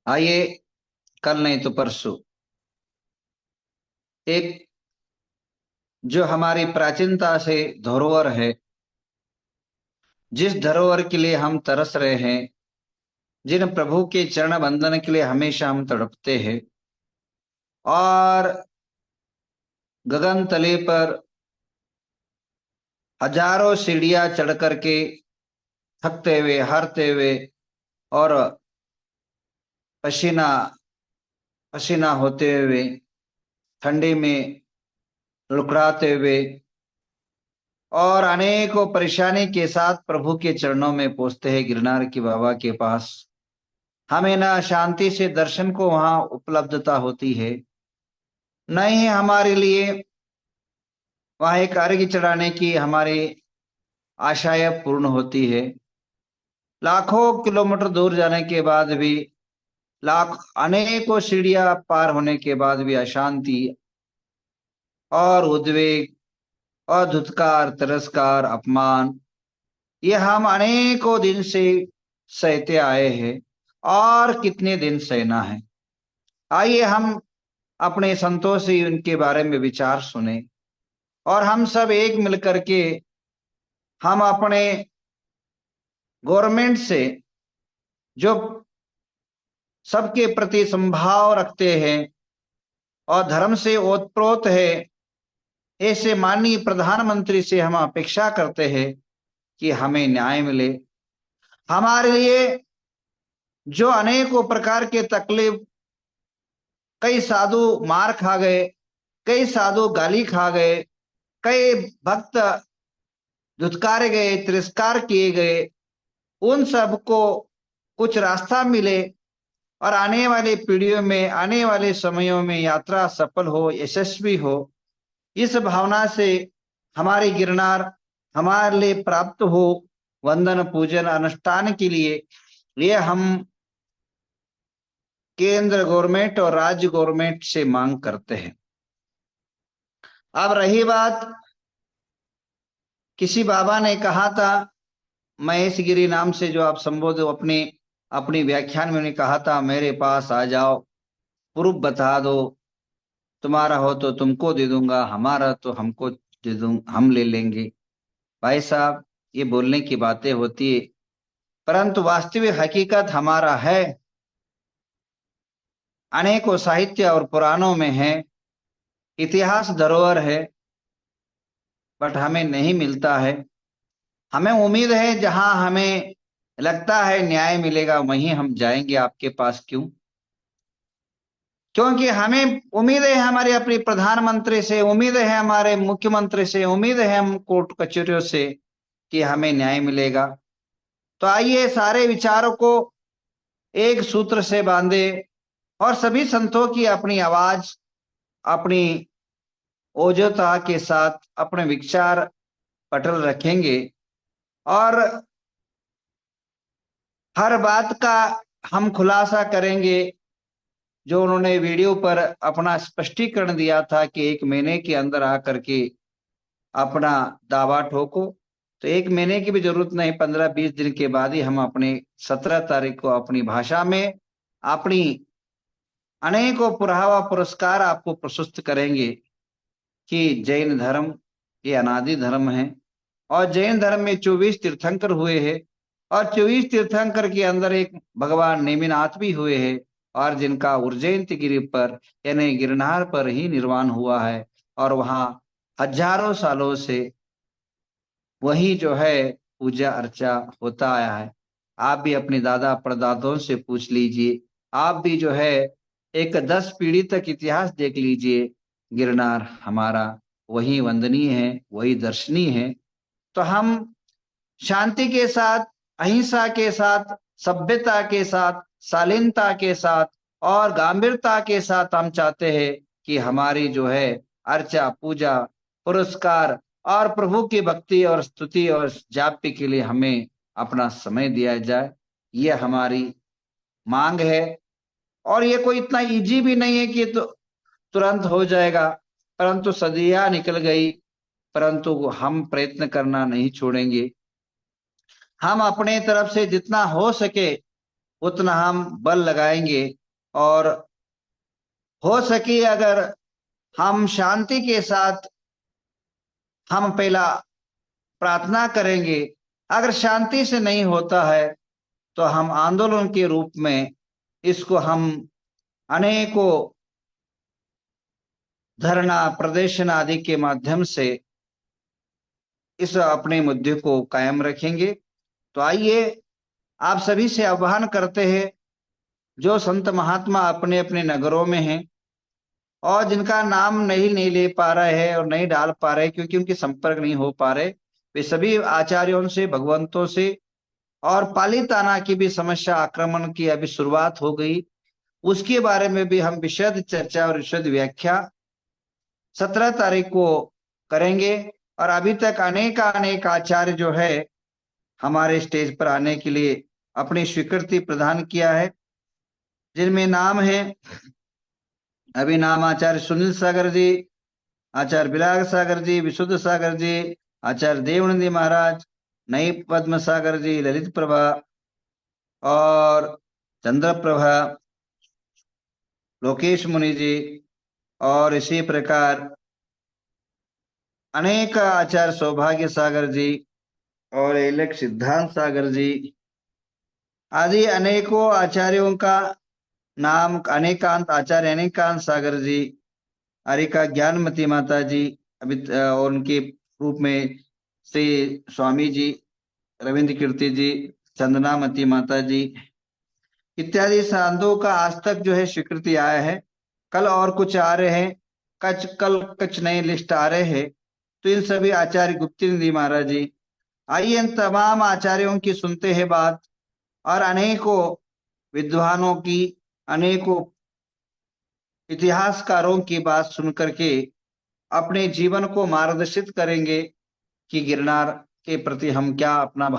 आइए, कल नहीं तो परसों एक जो हमारी प्राचीनता से धरोहर है, जिस धरोहर के लिए हम तरस रहे हैं, जिन प्रभु के चरण वंदन के लिए हमेशा हम तड़पते हैं, और गगन तले पर हजारों सीढ़ियां चढ़ करके थकते हुए, हारते हुए और पसीना पसीना होते हुए, ठंडी में लुकड़ाते हुए और अनेकों परेशानी के साथ प्रभु के चरणों में पहुंचते हैं, गिरनार की बाबा के पास। हमें ना शांति से दर्शन को वहां उपलब्धता होती है, न ही हमारे लिए वहां एक अर्घ्य चढ़ाने की हमारी आशाएं पूर्ण होती है। लाखों किलोमीटर दूर जाने के बाद भी, लाख अनेकों सीढ़ियां पार होने के बाद भी अशांति और उद्वेग और धुतकार, तिरस्कार, अपमान, ये हम अनेकों दिन से सहते आए हैं और कितने दिन सहना है। आइए हम अपने संतों से उनके बारे में विचार सुने और हम सब एक मिलकर के हम अपने गवर्नमेंट से, जो सबके प्रति संभाव रखते हैं और धर्म से ओतप्रोत है, ऐसे माननीय प्रधानमंत्री से हम अपेक्षा करते हैं कि हमें न्याय मिले। हमारे लिए जो अनेकों प्रकार के तकलीफ, कई साधु मार खा गए, कई साधु गाली खा गए, कई भक्त धुतकारे गए, तिरस्कार किए गए, उन सबको कुछ रास्ता मिले और आने वाली पीढ़ियों में, आने वाले समयों में यात्रा सफल हो, यशस्वी हो, इस भावना से हमारे गिरनार हमारे लिए प्राप्त हो वंदन पूजन अनुष्ठान के लिए, ये हम केंद्र गवर्नमेंट और राज्य गवर्नमेंट से मांग करते हैं। अब रही बात, किसी बाबा ने कहा था, महेश गिरी नाम से, जो आप संबोधित अपनी अपनी व्याख्यान में उन्होंने कहा था, मेरे पास आ जाओ, प्रूफ बता दो, तुम्हारा हो तो तुमको दे दूंगा, हमारा तो हमको दे दूं, हम ले लेंगे। भाई साहब, ये बोलने की बातें होती है, परंतु वास्तविक हकीकत हमारा है, अनेकों साहित्य और पुराणों में है, इतिहास धरोहर है, बट हमें नहीं मिलता है। हमें उम्मीद है जहां हमें लगता है न्याय मिलेगा वहीं हम जाएंगे आपके पास। क्यों? क्योंकि हमें उम्मीद है हमारे अपने प्रधानमंत्री से, उम्मीद है हमारे मुख्यमंत्री से, उम्मीद है हम कोर्ट कचहरियों से कि हमें न्याय मिलेगा। तो आइए सारे विचारों को एक सूत्र से बांधे और सभी संतों की अपनी आवाज, अपनी ओजोता के साथ अपने विचार पटल रखेंगे और हर बात का हम खुलासा करेंगे। जो उन्होंने वीडियो पर अपना स्पष्टीकरण दिया था कि 1 महीने के अंदर आकर के अपना दावा ठोको, तो 1 महीने की भी जरूरत नहीं, 15-20 दिन के बाद ही हम अपने 17 तारीख को अपनी भाषा में अपनी अनेकों पुरावा पुरस्कार आपको प्रस्तुत करेंगे कि जैन धर्म ये अनादि धर्म है और जैन धर्म में 24 तीर्थंकर हुए हैं और 24 तीर्थंकर के अंदर एक भगवान नेमिनाथ भी हुए हैं और जिनका उज्जैन गिरि पर यानी गिरनार पर ही निर्वाण हुआ है और वहां हजारों सालों से वही जो है पूजा अर्चा होता आया है। आप भी अपने दादा परदादों से पूछ लीजिए, आप भी जो है एक 10 पीढ़ी तक इतिहास देख लीजिए, गिरनार हमारा वही वंदनीय है, वही दर्शनीय है। तो हम शांति के साथ, अहिंसा के साथ, सभ्यता के साथ, शालीनता के साथ और गंभीरता के साथ हम चाहते हैं कि हमारी जो है अर्चा, पूजा, पुरस्कार और प्रभु की भक्ति और स्तुति और जाप्य के लिए हमें अपना समय दिया जाए। ये हमारी मांग है और ये कोई इतना इजी भी नहीं है कि तो तुरंत हो जाएगा, परंतु सदियां निकल गई, परंतु हम प्रयत्न करना नहीं छोड़ेंगे। हम अपने तरफ से जितना हो सके उतना हम बल लगाएंगे और हो सके अगर हम शांति के साथ हम पहला प्रार्थना करेंगे। अगर शांति से नहीं होता है तो हम आंदोलन के रूप में इसको हम अनेकों धरना प्रदर्शन आदि के माध्यम से इस अपने मुद्दे को कायम रखेंगे। तो आइए आप सभी से आह्वान करते हैं, जो संत महात्मा अपने अपने नगरों में हैं और जिनका नाम नहीं ले पा रहे हैं और नहीं डाल पा रहे क्योंकि उनके संपर्क नहीं हो पा रहे, वे सभी आचार्यों से, भगवंतों से और पालीताना की भी समस्या आक्रमण की अभी शुरुआत हो गई, उसके बारे में भी हम विशद चर्चा और विशद व्याख्या 17 तारीख को करेंगे। और अभी तक अनेक आचार्य जो है हमारे स्टेज पर आने के लिए अपनी स्वीकृति प्रदान किया है, जिनमें नाम है अभी नाम आचार्य सुनील सागर जी, आचार्य विराग सागर जी, विशुद्ध सागर जी, आचार्य देवनंदी महाराज, नई पद्म सागर जी, ललित प्रभा और चंद्र प्रभा, लोकेश मुनि जी और इसी प्रकार अनेक आचार्य सौभाग्य सागर जी और एलेक सिद्धांत सागर जी आदि अनेकों आचार्यों का नाम, अनेकांत आचार्य अनेकांत सागर जी, अरिका ज्ञानमती माता जी अभी और उनके रूप में श्री स्वामी जी, रविंद्र कीर्ति जी, चंदनामती माता जी इत्यादि संतों का आज तक जो है स्वीकृति आया है। कल और कुछ आ रहे हैं, कल कुछ नए लिस्ट आ रहे हैं। तो इन सभी आचार्य गुप्तेन्द्र महाराज जी, आइए इन तमाम आचार्यों की सुनते हैं बात और अनेकों विद्वानों की, अनेकों इतिहासकारों की बात सुन करके अपने जीवन को मार्गदर्शित करेंगे कि गिरनार के प्रति हम क्या अपना